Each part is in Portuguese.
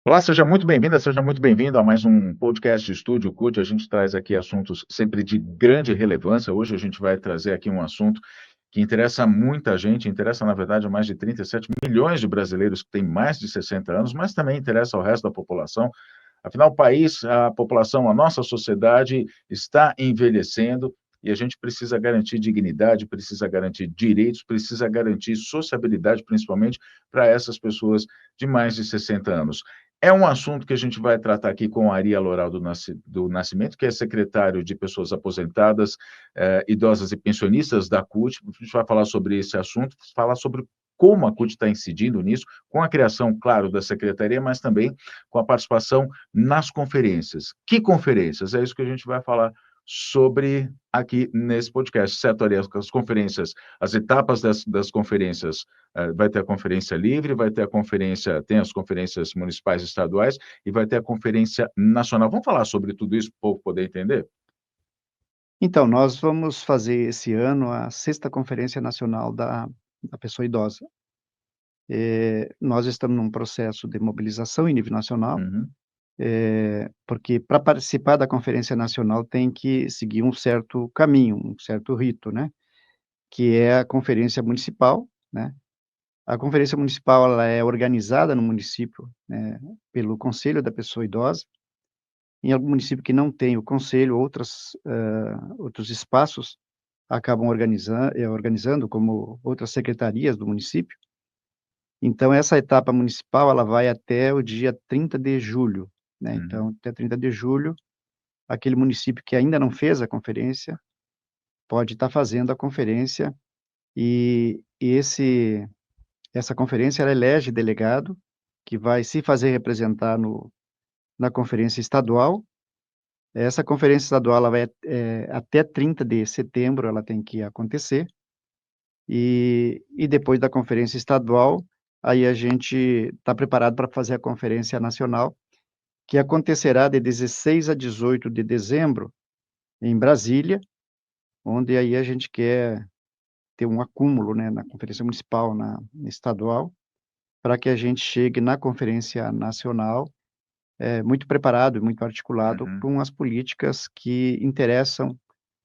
Olá, seja muito bem-vinda, seja muito bem-vindo a mais um podcast de Estúdio CUT. A gente traz aqui assuntos sempre de grande relevância. Hoje a gente vai trazer aqui um assunto que interessa muita gente, interessa, na verdade, a mais de 37 milhões de brasileiros que têm mais de 60 anos, mas também interessa ao resto da população. Afinal, o país, a população, a nossa sociedade está envelhecendo e a gente precisa garantir dignidade, precisa garantir direitos, precisa garantir sociabilidade, principalmente para essas pessoas de mais de 60 anos. É um assunto que a gente vai tratar aqui com a Aria Loral do Nascimento, que é secretário de Pessoas Aposentadas, Idosas e Pensionistas da CUT. A gente vai falar sobre esse assunto, falar sobre como a CUT está incidindo nisso, com a criação, claro, da secretaria, mas também com a participação nas conferências. Que conferências? É isso que a gente vai falar sobre aqui nesse podcast, certo, Ariel? As conferências, as etapas das conferências, vai ter a conferência livre, vai ter a conferência, tem as conferências municipais e estaduais, e vai ter a conferência nacional. Vamos falar sobre tudo isso para o povo poder entender? Então, nós vamos fazer esse ano a sexta Conferência Nacional da Pessoa Idosa. Nós estamos num processo de mobilização em nível nacional, Uhum, porque para participar da Conferência Nacional tem que seguir um certo caminho, um certo rito, né, que é a Conferência Municipal, né. A Conferência Municipal, ela é organizada no município, né, pelo Conselho da Pessoa Idosa. Em algum município que não tem o conselho, outros espaços acabam organizando, como outras secretarias do município. Então essa etapa municipal, ela vai até o dia 30 de julho, né, uhum. então até 30 de julho, aquele município que ainda não fez a conferência, pode estar fazendo a conferência, e essa conferência ela elege delegado, que vai se fazer representar no na conferência estadual. Essa conferência estadual ela vai, até 30 de setembro ela tem que acontecer. E depois da conferência estadual, aí a gente está preparado para fazer a conferência nacional, que acontecerá de 16 a 18 de dezembro, em Brasília, onde aí a gente quer ter um acúmulo, né, na conferência municipal, na estadual, para que a gente chegue na conferência nacional, muito preparado e muito articulado Uhum. com as políticas que interessam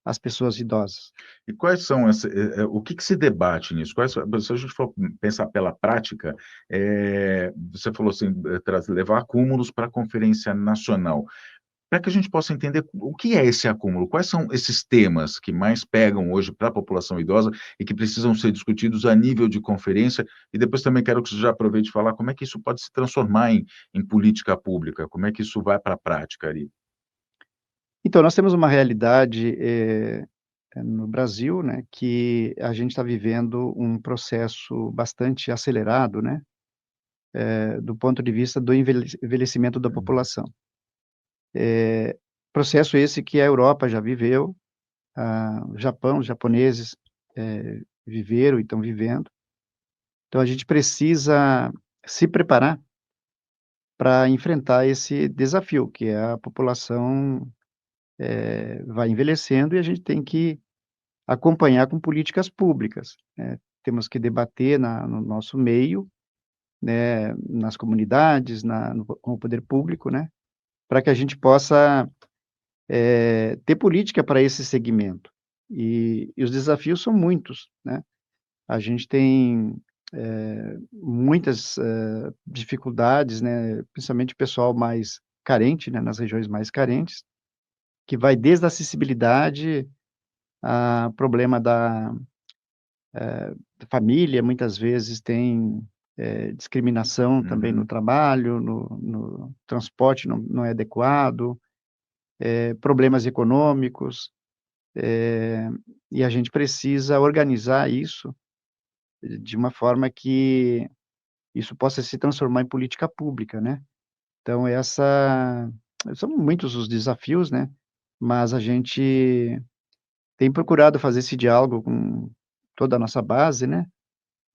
as pessoas idosas. E quais são o que que se debate nisso? Se a gente for pensar pela prática, você falou assim, levar acúmulos para a conferência nacional. Para que a gente possa entender o que é esse acúmulo, quais são esses temas que mais pegam hoje para a população idosa e que precisam ser discutidos a nível de conferência, e depois também quero que você já aproveite e falar como é que isso pode se transformar em política pública, como é que isso vai para a prática ali? Então, nós temos uma realidade, no Brasil, né, que a gente está vivendo um processo bastante acelerado, né, do ponto de vista do envelhecimento da Uhum, população. Processo esse que a Europa já viveu, o Japão, os japoneses, viveram e estão vivendo. Então a gente precisa se preparar para enfrentar esse desafio, que é a população, vai envelhecendo e a gente tem que acompanhar com políticas públicas, né. Temos que debater no nosso meio, né, nas comunidades, com o poder público, né, para que a gente possa, ter política para esse segmento. E os desafios são muitos, né. A gente tem, muitas, dificuldades, né, principalmente o pessoal mais carente, né, nas regiões mais carentes, que vai desde a acessibilidade a problema da família, muitas vezes tem, discriminação também no uhum, trabalho, no transporte não é adequado, problemas econômicos, eh, e a gente precisa organizar isso de uma forma que isso possa se transformar em política pública, né. Então são muitos os desafios, né, mas a gente tem procurado fazer esse diálogo com toda a nossa base, né,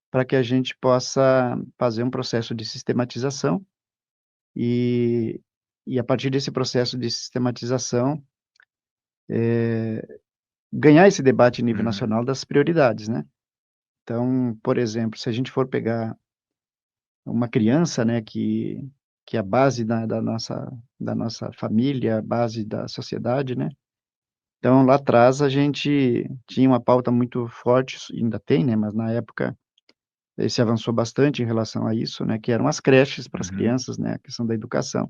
para que a gente possa fazer um processo de sistematização e a partir desse processo de sistematização, ganhar esse debate em nível uhum, nacional das prioridades, né. Então, por exemplo, se a gente for pegar uma criança, né, que que é a base da nossa família, a base da sociedade, né. Então, lá atrás, a gente tinha uma pauta muito forte, ainda tem, né, mas na época, se avançou bastante em relação a isso, né, que eram as creches para as Uhum, crianças, né, a questão da educação.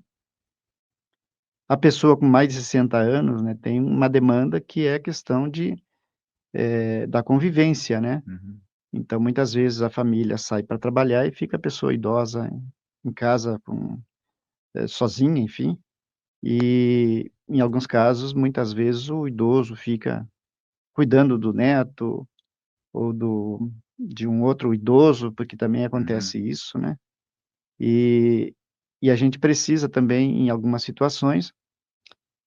A pessoa com mais de 60 anos, né, tem uma demanda que é a questão da convivência, né. uhum, Então, muitas vezes, a família sai para trabalhar e fica a pessoa idosa em casa sozinha, enfim, e em alguns casos, muitas vezes, o idoso fica cuidando do neto ou de um outro idoso, porque também uhum, acontece isso, né. E a gente precisa também, em algumas situações,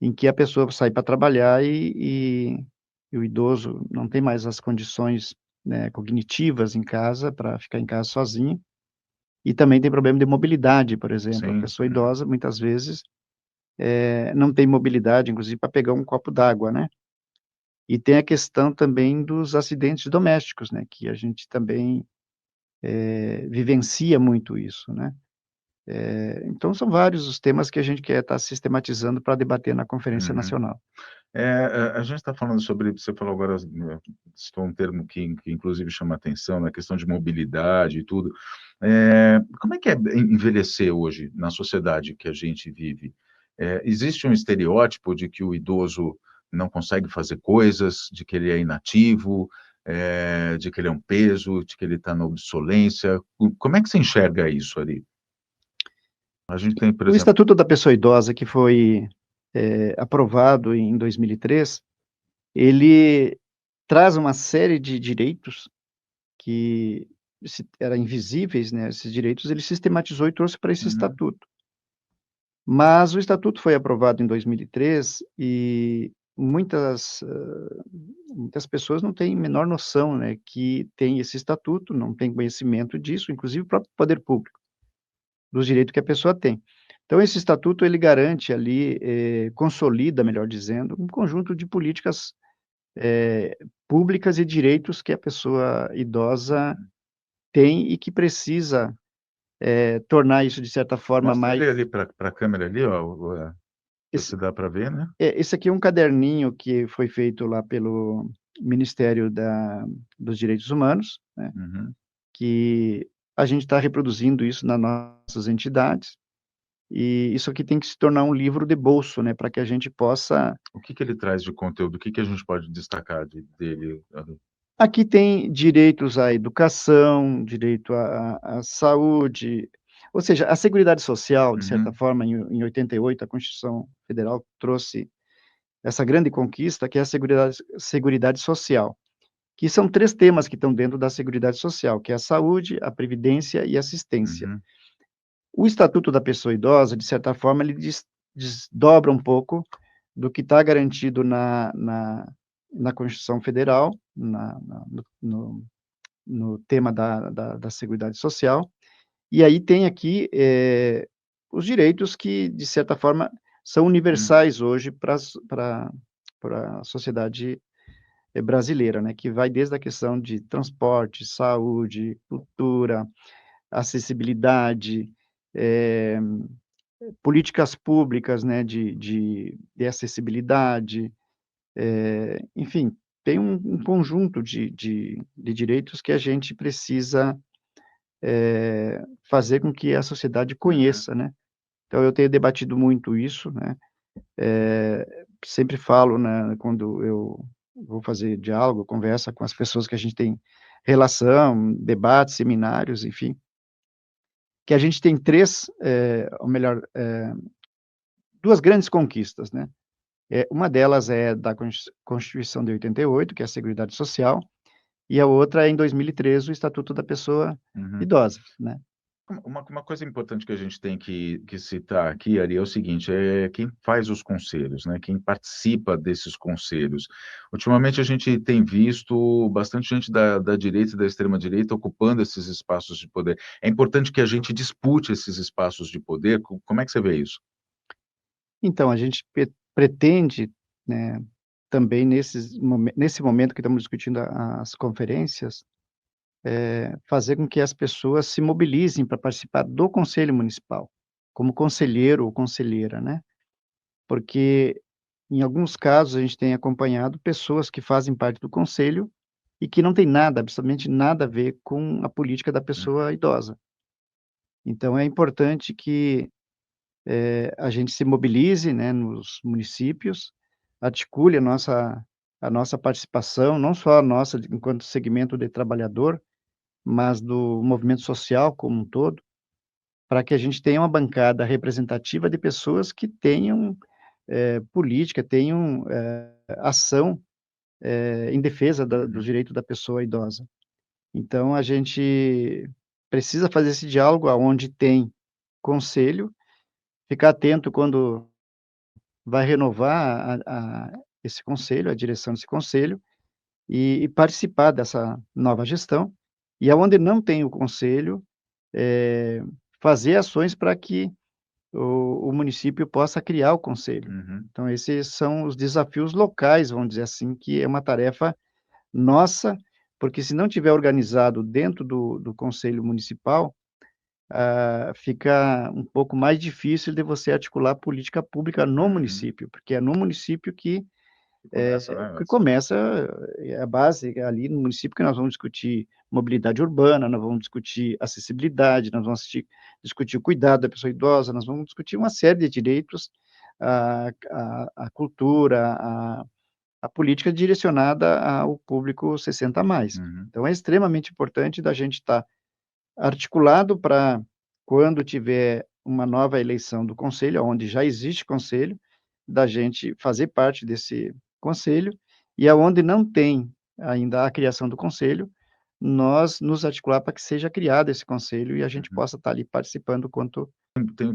em que a pessoa sai para trabalhar e o idoso não tem mais as condições, né, cognitivas em casa para ficar em casa sozinho, e também tem problema de mobilidade, por exemplo. A sim, pessoa uhum, idosa, muitas vezes, não tem mobilidade, inclusive para pegar um copo d'água, né. E tem a questão também dos acidentes domésticos, né, que a gente também, vivencia muito isso, né. Então são vários os temas que a gente quer estar sistematizando para debater na conferência uhum. nacional. A gente está falando sobre, você falou agora, citou um termo que inclusive chama atenção, na questão de mobilidade e tudo. Como é que é envelhecer hoje na sociedade que a gente vive? Existe um estereótipo de que o idoso não consegue fazer coisas, de que ele é inativo, de que ele é um peso, de que ele está na obsolência. Como é que você enxerga isso ali? A gente tem, por O exemplo. Estatuto da Pessoa Idosa, que foi, aprovado em 2003, ele traz uma série de direitos que eram invisíveis, né, esses direitos, ele sistematizou e trouxe para esse Uhum, estatuto. Mas o estatuto foi aprovado em 2003 e muitas pessoas não têm menor noção, né, que tem esse estatuto, não têm conhecimento disso, inclusive o próprio poder público, dos direitos que a pessoa tem. Então esse estatuto ele garante ali, consolida, melhor dizendo, um conjunto de políticas, públicas e direitos que a pessoa idosa uhum. tem e que precisa, tornar isso de certa forma Mostra mais. ele ali para a câmera ali, ó, esse se dá para ver, né. esse aqui é um caderninho que foi feito lá pelo Ministério dos Direitos Humanos, né, Uhum. que a gente está reproduzindo isso nas nossas entidades, e isso aqui tem que se tornar um livro de bolso, né, para que a gente possa. O que que ele traz de conteúdo? O que que a gente pode destacar dele ali? Aqui tem direitos à educação, direito à saúde, ou seja, a seguridade social, de certa Uhum, forma, em 88, a Constituição Federal trouxe essa grande conquista, que é a seguridade social, que são 3 temas que estão dentro da seguridade social, que é a saúde, a previdência e a assistência. uhum, O Estatuto da Pessoa Idosa, de certa forma, ele desdobra um pouco do que está garantido na Constituição Federal, no tema da seguridade social, e aí tem aqui, os direitos que, de certa forma, são uhum, universais hoje pra sociedade, brasileira, né, que vai desde a questão de transporte, saúde, cultura, acessibilidade, eh, políticas públicas, né, de acessibilidade, enfim, tem um conjunto de direitos que a gente precisa fazer com que a sociedade uhum. conheça, né. Então eu tenho debatido muito isso, né, sempre falo, né, quando eu vou fazer diálogo, conversa com as pessoas que a gente tem relação, debates, seminários, enfim, que a gente tem 3, ou melhor, 2 grandes conquistas, né. Uma delas é da Constituição de 88, que é a Seguridade Social, e a outra é em 2013, o Estatuto da Pessoa Uhum. Idosa, né. Uma coisa importante que a gente tem que citar aqui, Ari, é o seguinte, quem faz os conselhos, né, quem participa desses conselhos. Ultimamente a gente tem visto bastante gente da direita e da extrema direita ocupando esses espaços de poder. É importante que a gente dispute esses espaços de poder, como é que você vê isso? Então a gente pretende, né, também nesse momento que estamos discutindo as conferências, fazer com que as pessoas se mobilizem para participar do conselho municipal. como conselheiro ou conselheira, né? Porque, em alguns casos, a gente tem acompanhado pessoas que fazem parte do conselho e que não tem nada, absolutamente nada a ver com a política da Hum, pessoa idosa. Então é importante que, a gente se mobilize, né, nos municípios, articule a nossa participação, não só a nossa enquanto segmento de trabalhador, mas do movimento social como um todo, para que a gente tenha uma bancada representativa de pessoas que tenham, política, tenham, ação, em defesa dos uhum, direitos da pessoa idosa. Então a gente precisa fazer esse diálogo aonde tem conselho, ficar atento quando vai renovar esse conselho, a direção desse conselho, e participar dessa nova gestão. E aonde não tem o conselho, eh, fazer ações para que o município possa criar o conselho. uhum, Então esses são os desafios locais, vamos dizer assim, que é uma tarefa nossa, porque se não tiver organizado dentro do conselho municipal, fica um pouco mais difícil de você articular política pública no uhum. município, porque é no município que E começa, né? começa, a base é ali no município que nós vamos discutir mobilidade urbana, nós vamos discutir acessibilidade, nós vamos discutir o cuidado da pessoa idosa, nós vamos discutir uma série de direitos, a cultura, a política direcionada ao público 60 a mais. Uhum, Então é extremamente importante da gente estar articulado para, quando tiver uma nova eleição do conselho, onde já existe conselho, da gente fazer parte desse conselho, e aonde não tem ainda a criação do conselho, nós nos articular para que seja criado esse conselho e a gente uhum. possa estar ali participando quanto. Tem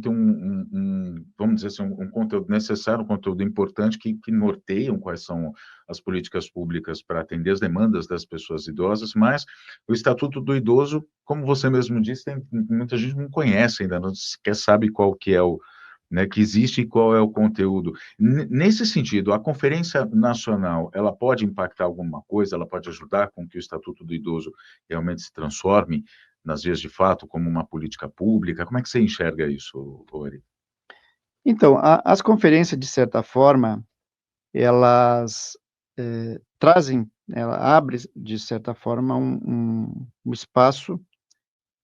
vamos dizer assim, um conteúdo necessário, um conteúdo importante que norteiam quais são as políticas públicas para atender as demandas das pessoas idosas, mas o Estatuto do Idoso, como você mesmo disse, tem muita gente não conhece ainda, não sequer sabe qual que é o, né, que existe e qual é o conteúdo. Nesse sentido, a Conferência Nacional, ela pode impactar alguma coisa, ela pode ajudar com que o Estatuto do Idoso realmente se transforme nas vias de fato como uma política pública? Como é que você enxerga isso, Ori? Então, as conferências, de certa forma, elas, trazem, ela abre, de certa forma, um espaço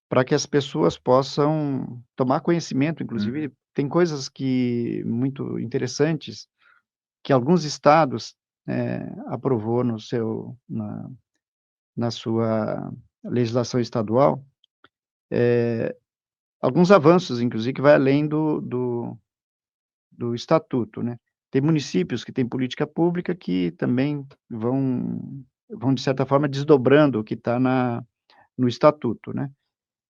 para que as pessoas possam tomar conhecimento, Uhum, inclusive tem coisas que muito interessantes, que alguns estados, aprovou no seu na sua legislação estadual, alguns avanços, inclusive, que vai além do estatuto, né. Tem municípios que têm política pública que também vão, de certa forma, desdobrando o que está no estatuto, né.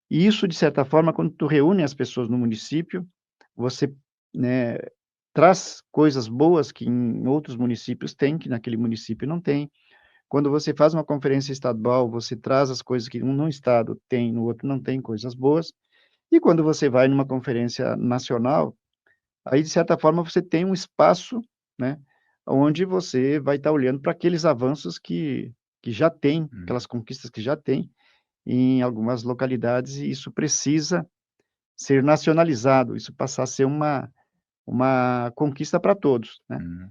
E isso, de certa forma, quando tu reúne as pessoas no município, você, né, traz coisas boas que em outros municípios tem, que naquele município não tem. Quando você faz uma conferência estadual, você traz as coisas que um no estado tem, no outro não tem, coisas boas. E quando você vai numa conferência nacional, aí, de certa forma, você tem um espaço, né, onde você vai estar olhando para aqueles avanços que já tem, aquelas uhum, conquistas que já tem em algumas localidades, e isso precisa ser nacionalizado, isso passar a ser uma conquista para todos, né. uhum.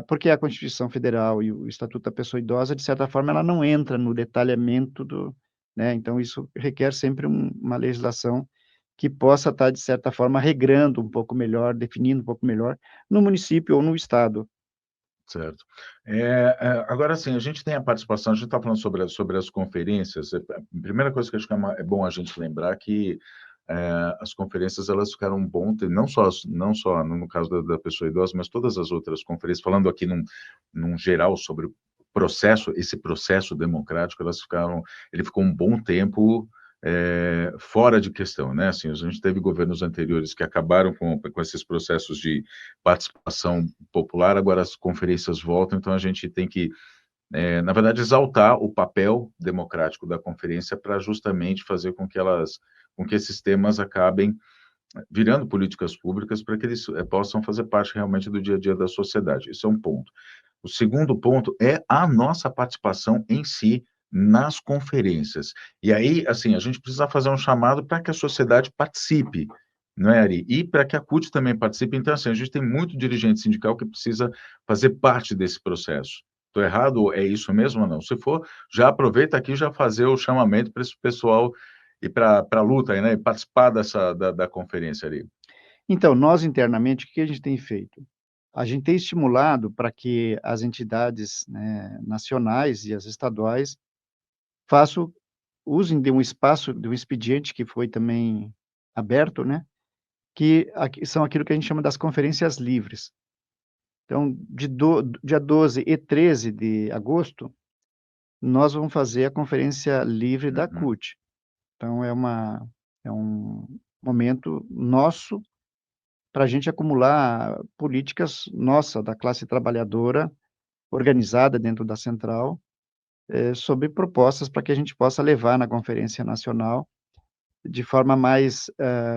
Porque a Constituição Federal e o Estatuto da Pessoa Idosa, de certa forma, ela não entra no detalhamento né, então isso requer sempre uma legislação que possa estar, de certa forma, regrando um pouco melhor, definindo um pouco melhor, no município ou no estado. Certo. Agora sim, a gente tem a participação, a gente está falando sobre as conferências, a primeira coisa que acho que é bom a gente lembrar que as conferências elas ficaram um bom tempo, não só no caso da pessoa idosa, mas todas as outras conferências, falando aqui num geral sobre o processo, esse processo democrático, ele ficou um bom tempo fora de questão, né? Assim, a gente teve governos anteriores que acabaram com esses processos de participação popular, agora as conferências voltam, então a gente tem que, na verdade, exaltar o papel democrático da conferência para justamente fazer com que esses temas acabem virando políticas públicas para que eles possam fazer parte realmente do dia a dia da sociedade. Isso é um ponto. O segundo ponto é a nossa participação em si nas conferências. E aí, assim, a gente precisa fazer um chamado para que a sociedade participe, não é, Ari? E para que a CUT também participe, então, assim, a gente tem muito dirigente sindical que precisa fazer parte desse processo. Estou errado? É isso mesmo ou não? Se for, já aproveita aqui e já fazer o chamamento para esse pessoal ir para a luta, aí, né? E participar da conferência ali. Então, nós internamente, o que a gente tem feito? A gente tem estimulado para que as entidades, né, nacionais e as estaduais façam usem de um espaço, de um expediente que foi também aberto, né, que são aquilo que a gente chama das conferências livres. Então, dia 12 e 13 de agosto, nós vamos fazer a conferência livre da Uhum, CUT. Então é um momento nosso para a gente acumular políticas nossa, da classe trabalhadora, organizada dentro da central, sobre propostas para que a gente possa levar na conferência nacional de forma mais,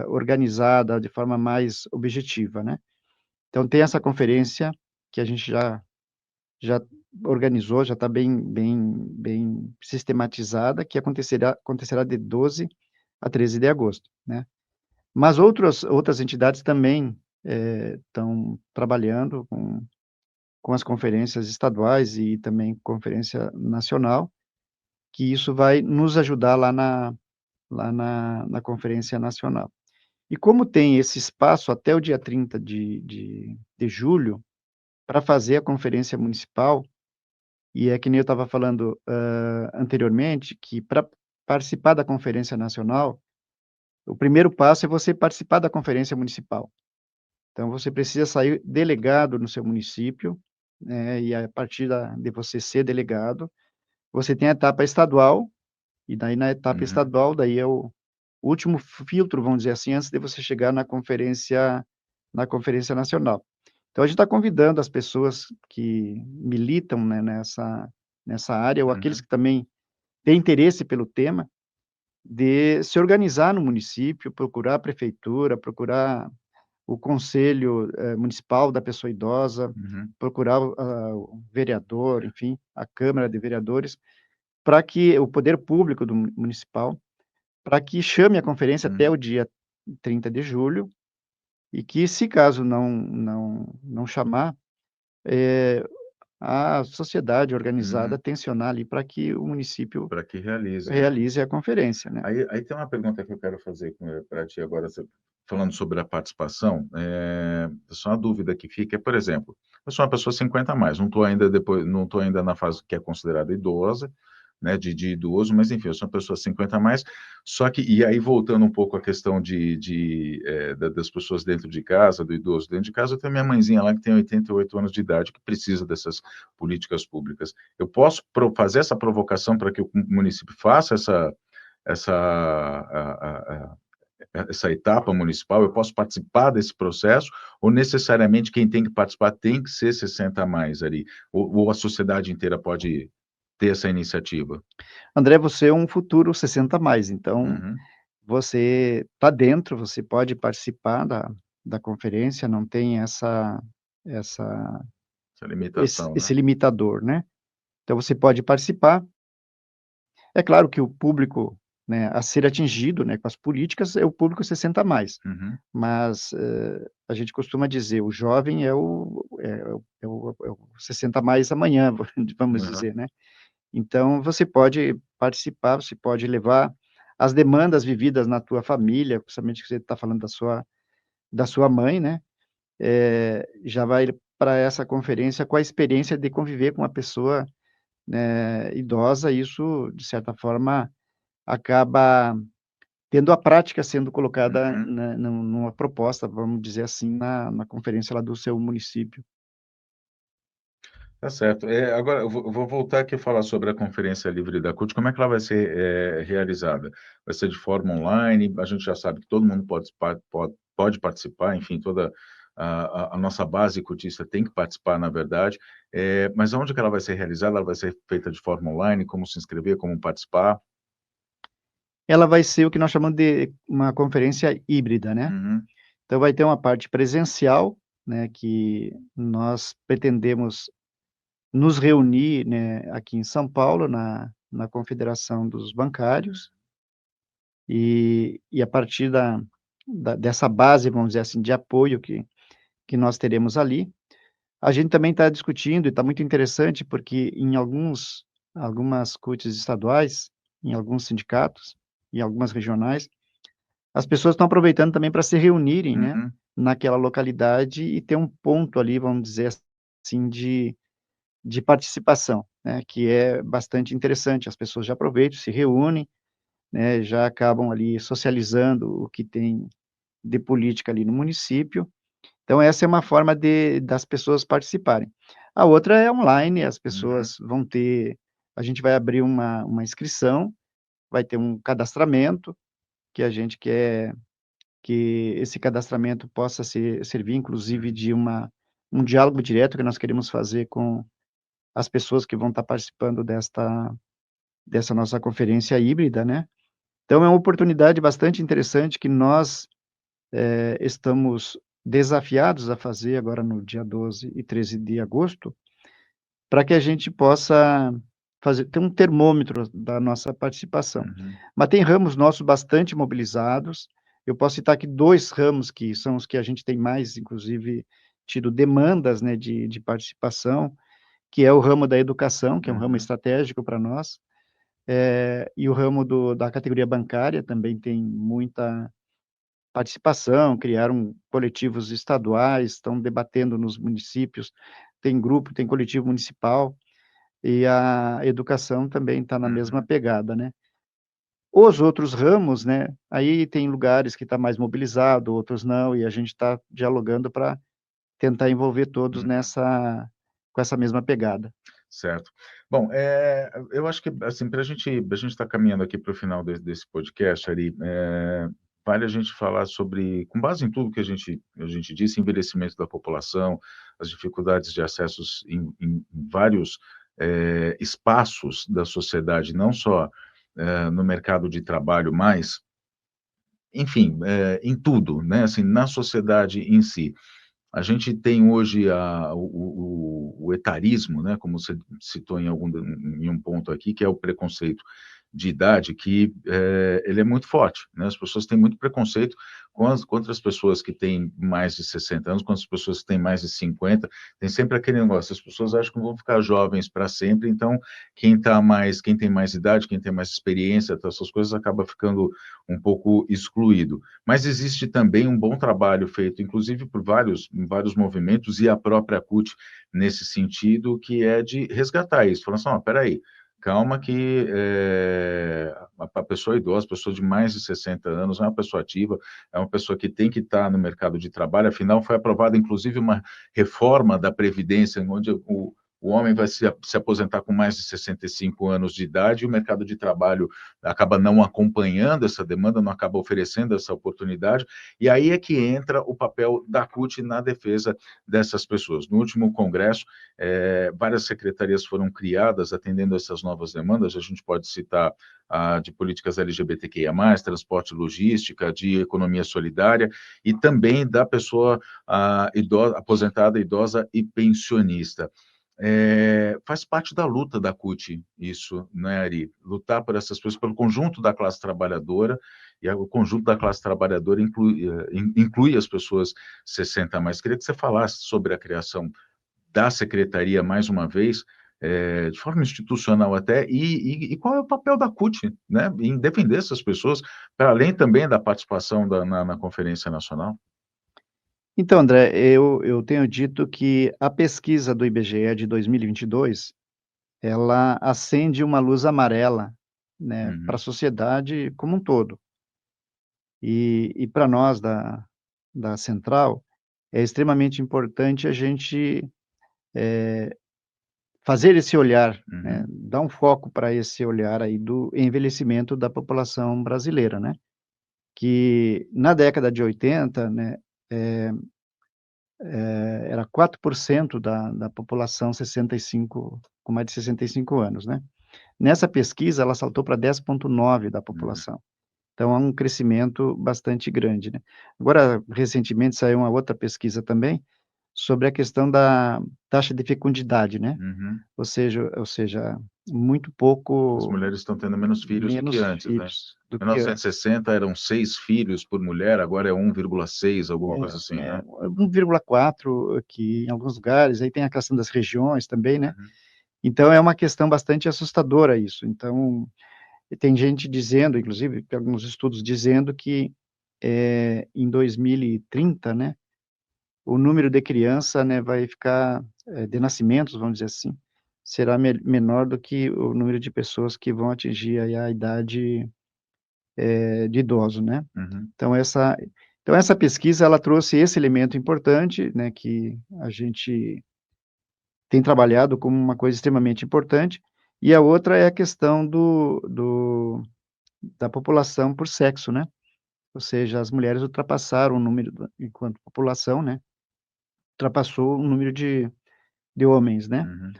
organizada, de forma mais objetiva, né. Então tem essa conferência que a gente já organizou, já está bem sistematizada, que acontecerá de 12 a 13 de agosto, né. Mas outras entidades também, estão trabalhando com as conferências estaduais e também conferência nacional, que isso vai nos ajudar lá na conferência nacional. E como tem esse espaço até o dia 30 de julho, para fazer a conferência municipal, e é que nem eu estava falando, anteriormente, que para participar da conferência nacional, o primeiro passo é você participar da conferência municipal. Então você precisa sair delegado no seu município, né, e a partir de você ser delegado, você tem a etapa estadual, e daí na etapa uhum, estadual, daí é o último filtro, vamos dizer assim, antes de você chegar na conferência nacional. Então a gente está convidando as pessoas que militam, né, nessa área, ou aqueles uhum, que também têm interesse pelo tema, de se organizar no município, procurar a prefeitura, procurar o conselho, municipal da pessoa idosa, uhum, procurar o vereador, enfim, a câmara de vereadores, para que o poder público do municipal, para que chame a conferência até uhum, o dia 30 de julho, e que se caso não chamar, eh, a sociedade organizada uhum, tensionar ali para que o município para que realize, né? realize a conferência, né. Aí tem uma pergunta que eu quero fazer para ti agora, falando sobre a participação, só uma dúvida que fica é, por exemplo, eu sou uma pessoa 50 a mais, não estou ainda na fase que é considerada idosa, né, de idoso, mas enfim, eu sou uma pessoa 50 a mais, só que, e aí voltando um pouco à questão das pessoas dentro de casa, do idoso dentro de casa, eu tenho minha mãezinha lá que tem 88 anos de idade, que precisa dessas políticas públicas. Eu posso fazer essa provocação para que o município faça essa etapa municipal, eu posso participar desse processo, ou necessariamente quem tem que participar tem que ser 60 a mais ali, ou a sociedade inteira pode ter essa iniciativa? André, você é um futuro 60 a mais, então Uhum. você está dentro, você pode participar da conferência, não tem essa Essa esse limitação, esse né? limitador, né. Então você pode participar. É claro que o público, né, a ser atingido, né, com as políticas é o público 60 a mais, Uhum, mas, a gente costuma dizer, o jovem é o 60 a mais amanhã, vamos aham, dizer, né. Então você pode participar, você pode levar as demandas vividas na tua família, principalmente que você está falando da sua mãe, né, já vai para essa conferência com a experiência de conviver com uma pessoa, idosa, e isso de certa forma acaba tendo a prática sendo colocada uhum. numa proposta, vamos dizer assim, na conferência lá do seu município. Tá certo. Agora eu vou voltar aqui a falar sobre a Conferência Livre da CUT, como é que ela vai ser, realizada? Vai ser de forma online? A gente já sabe que todo mundo pode participar, enfim, toda a nossa base cutista tem que participar, na verdade, mas aonde que ela vai ser realizada? Ela vai ser feita de forma online? Como se inscrever, como participar? Ela vai ser o que nós chamamos de uma conferência híbrida, né. Uhum, Então vai ter uma parte presencial, né, que nós pretendemos nos reunir, né, aqui em São Paulo, na Confederação dos Bancários, e a partir dessa base, vamos dizer assim, de apoio que nós teremos ali. A gente também está discutindo, e está muito interessante, porque em algumas CUTs estaduais, em alguns sindicatos, em algumas regionais, as pessoas estão aproveitando também para se reunirem, né, Uhum, naquela localidade e ter um ponto ali, vamos dizer assim, de participação, né, que é bastante interessante. As pessoas já aproveitam, se reúnem, né, já acabam ali socializando o que tem de política ali no município. Então essa é uma forma das pessoas participarem. A outra é online, as uhum, pessoas vão ter a gente vai abrir uma inscrição, vai ter um cadastramento, que a gente quer que esse cadastramento possa servir inclusive uhum, de um diálogo direto que nós queremos fazer com as pessoas que vão estar participando dessa nossa conferência híbrida, né. Então é uma oportunidade bastante interessante que nós, estamos desafiados a fazer agora no dia 12 e 13 de agosto, para que a gente possa ter um termômetro da nossa participação. uhum, Mas tem ramos nossos bastante mobilizados, eu posso citar aqui 2 ramos que são os que a gente tem mais, inclusive, tido demandas, né, de participação, que é o ramo da educação, que é um ramo uhum, estratégico para nós, e o ramo da categoria bancária também tem muita participação, criaram coletivos estaduais, estão debatendo nos municípios, tem grupo, tem coletivo municipal, e a educação também está na mesma uhum, pegada, né. Os outros ramos, né, aí tem lugares que está mais mobilizado, outros não, e a gente está dialogando para tentar envolver todos uhum. com essa mesma pegada. Certo. Bom, eu acho que, assim, para a gente estar caminhando aqui para o final desse podcast, Ari, vale a gente falar sobre, com base em tudo que a gente disse, envelhecimento da população, as dificuldades de acessos em vários espaços da sociedade, não só no mercado de trabalho, mas, enfim, em tudo, né? Assim, na sociedade em si. A gente tem hoje o etarismo, né, como você citou em um ponto aqui, que é o preconceito de idade, que ele é muito forte, né? As pessoas têm muito preconceito contra as pessoas que têm mais de 60 anos, contra as pessoas que têm mais de 50, tem sempre aquele negócio, as pessoas acham que vão ficar jovens para sempre, então quem tem mais idade, quem tem mais experiência, então essas coisas acaba ficando um pouco excluído. Mas existe também um bom trabalho feito, inclusive por vários movimentos e a própria CUT nesse sentido, que é de resgatar isso, falando assim: "Ó, espera aí, calma que, a pessoa idosa, a pessoa de mais de 60 anos é uma pessoa ativa, é uma pessoa que tem que estar no mercado de trabalho, afinal foi aprovada inclusive uma reforma da previdência, onde o homem vai se aposentar com mais de 65 anos de idade e o mercado de trabalho acaba não acompanhando essa demanda, não acaba oferecendo essa oportunidade, e aí é que entra o papel da CUT na defesa dessas pessoas. No último congresso, várias secretarias foram criadas atendendo essas novas demandas, a gente pode citar a de políticas LGBTQIA+, transporte e logística, de economia solidária, e também da pessoa idosa, aposentada, idosa e pensionista. Faz parte da luta da CUT isso, né, Ari? Lutar por essas pessoas, pelo conjunto da classe trabalhadora, e o conjunto da classe trabalhadora inclui as pessoas 60 a mais. Queria que você falasse sobre a criação da secretaria, mais uma vez, de forma institucional até, e qual é o papel da CUT, né, em defender essas pessoas, para além também da participação na Conferência Nacional? Então, André, eu tenho dito que a pesquisa do IBGE de 2022, ela acende uma luz amarela, né, para a Uhum, sociedade como um todo. E para nós da central, é extremamente importante a gente fazer esse olhar, né, uhum, dar um foco para esse olhar aí do envelhecimento da população brasileira, né, que na década de 80, né, eh era 4% da população 65 com mais de 65 anos, né. Nessa pesquisa, ela saltou para 10,9 da uhum, população. Então, há um crescimento bastante grande, né. Agora, recentemente, saiu uma outra pesquisa também, sobre a questão da taxa de fecundidade, né. uhum, Ou seja, muito As pouco mulheres estão tendo menos filhos do que menos antes, né? filhos do Em que antes. 1960 eram 6 filhos por mulher, agora é 1,6, alguma coisa assim, É né? 1,4 aqui em alguns lugares, aí tem a questão das regiões também, né. Uhum, Então é uma questão bastante assustadora isso. Então, e tem gente dizendo, inclusive, tem alguns estudos dizendo que, em 2030, né, o número de criança, né, vai ficar, de nascimentos, vamos dizer assim, será menor do que o número de pessoas que vão atingir aí a idade, de idoso, né. uhum, Então essa pesquisa ela trouxe esse elemento importante, né, que a gente tem trabalhado como uma coisa extremamente importante, e a outra é a questão da população por sexo, né. Ou seja, as mulheres ultrapassaram o número enquanto população, né, ultrapassou o número de homens, né. uhum.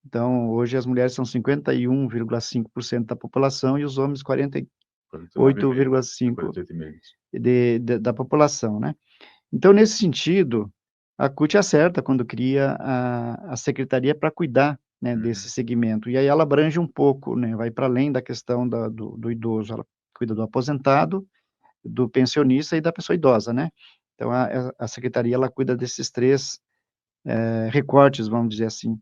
Então, hoje as mulheres são 51,5% da população e os homens 49,5, 48,5 48,5. da população, né. Então, nesse sentido, a CUT acerta quando cria a secretaria para cuidar, né, Uhum, desse segmento. E aí ela abrange um pouco, né, vai para além da questão do idoso, ela cuida do aposentado, do pensionista e da pessoa idosa, né. Então a secretaria ela cuida desses 3 recortes, vamos dizer assim.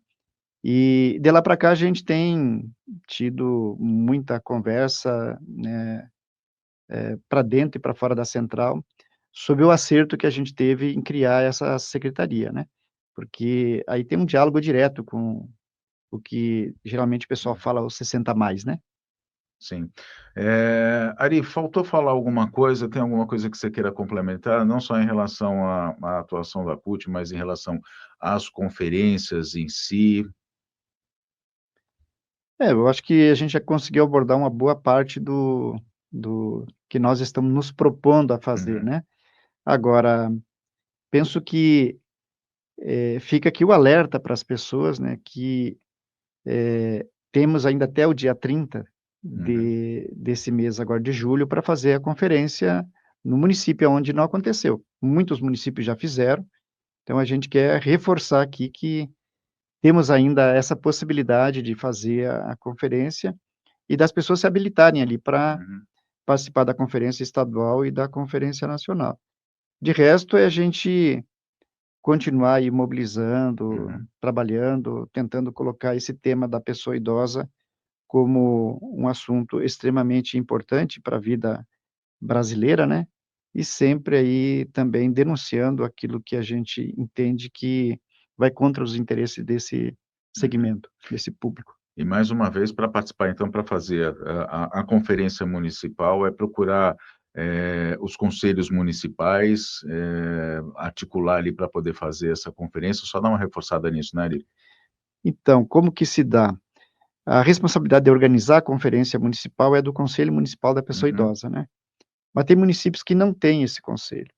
E de lá para cá a gente tem tido muita conversa, né, pra dentro e para fora da central, sobre o acerto que a gente teve em criar essa secretaria, né. Porque aí tem um diálogo direto com o que geralmente o pessoal uhum. fala os 60 mais, né. Sim. Ari, faltou falar alguma coisa? Tem alguma coisa que você queira complementar? Não só em relação à atuação da CUT, mas em relação às conferências em si? Eu acho que a gente já conseguiu abordar uma boa parte do que nós estamos nos propondo a fazer, Uhum, né. Agora, penso que, fica aqui o alerta para as pessoas, né, que, temos ainda até o dia 30 uhum, desse mês agora de julho para fazer a conferência no município aonde não aconteceu. Muitos municípios já fizeram, então a gente quer reforçar aqui que temos ainda essa possibilidade de fazer a conferência e das pessoas se habilitarem ali para uhum, participar da conferência estadual e da conferência nacional. De resto, é a gente continuar aí mobilizando, uhum. trabalhando, tentando colocar esse tema da pessoa idosa como um assunto extremamente importante para a vida brasileira, né, e sempre aí também denunciando aquilo que a gente entende que vai contra os interesses desse Uhum. segmento, desse público. E mais uma vez, para participar, então, para fazer a conferência municipal, é procurar os conselhos municipais, articular ali para poder fazer essa conferência. Só dar uma reforçada nisso, né, Ari? Então, como que se dá? A responsabilidade de organizar a conferência municipal é do Conselho Municipal da Pessoa Uhum, Idosa, né. Mas tem municípios que não têm esse conselho.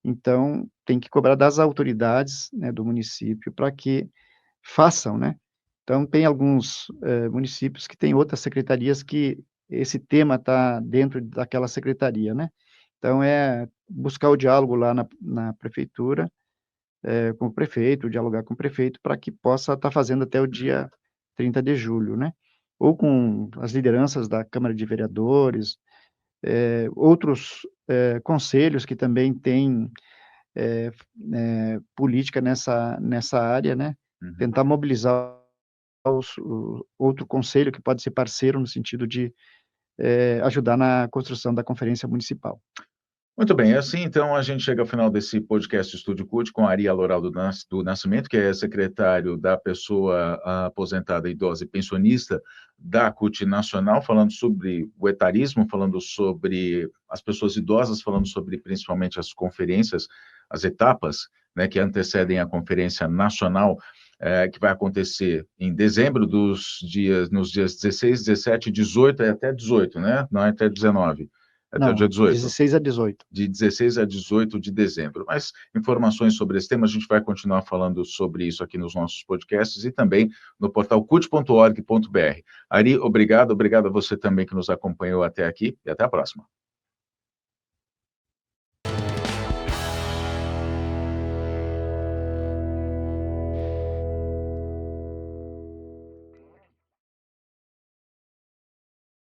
Então, tem que cobrar das autoridades, né, do município para que façam, né. Então tem alguns, municípios que têm outras secretarias que esse tema está dentro daquela secretaria, né. Então é buscar o diálogo lá na prefeitura, com o prefeito, dialogar com o prefeito para que possa estar fazendo até o uhum, dia 30 de julho, né. Ou com as lideranças da Câmara de Vereadores, outros, conselhos que também têm, política nessa área, né, uhum. tentar mobilizar o outro conselho que pode ser parceiro no sentido de, ajudar na construção da conferência municipal. Muito bem, assim então a gente chega ao final desse podcast Estúdio CUT com a Ari Aloral do Nascimento, que é secretário da pessoa aposentada, idosa e pensionista da CUT Nacional, falando sobre o etarismo, falando sobre as pessoas idosas, falando sobre principalmente as conferências, as etapas, né, que antecedem a Conferência Nacional, que vai acontecer em dezembro nos dias 16, 17, 18 e até 18, né? Não é até 19, é até o dia Não, 18. 16 a 18. De 16 a 18 de dezembro. Mas informações sobre esse tema, a gente vai continuar falando sobre isso aqui nos nossos podcasts e também no portal cut.org.br. Ari, obrigado, obrigado a você também que nos acompanhou até aqui e até a próxima.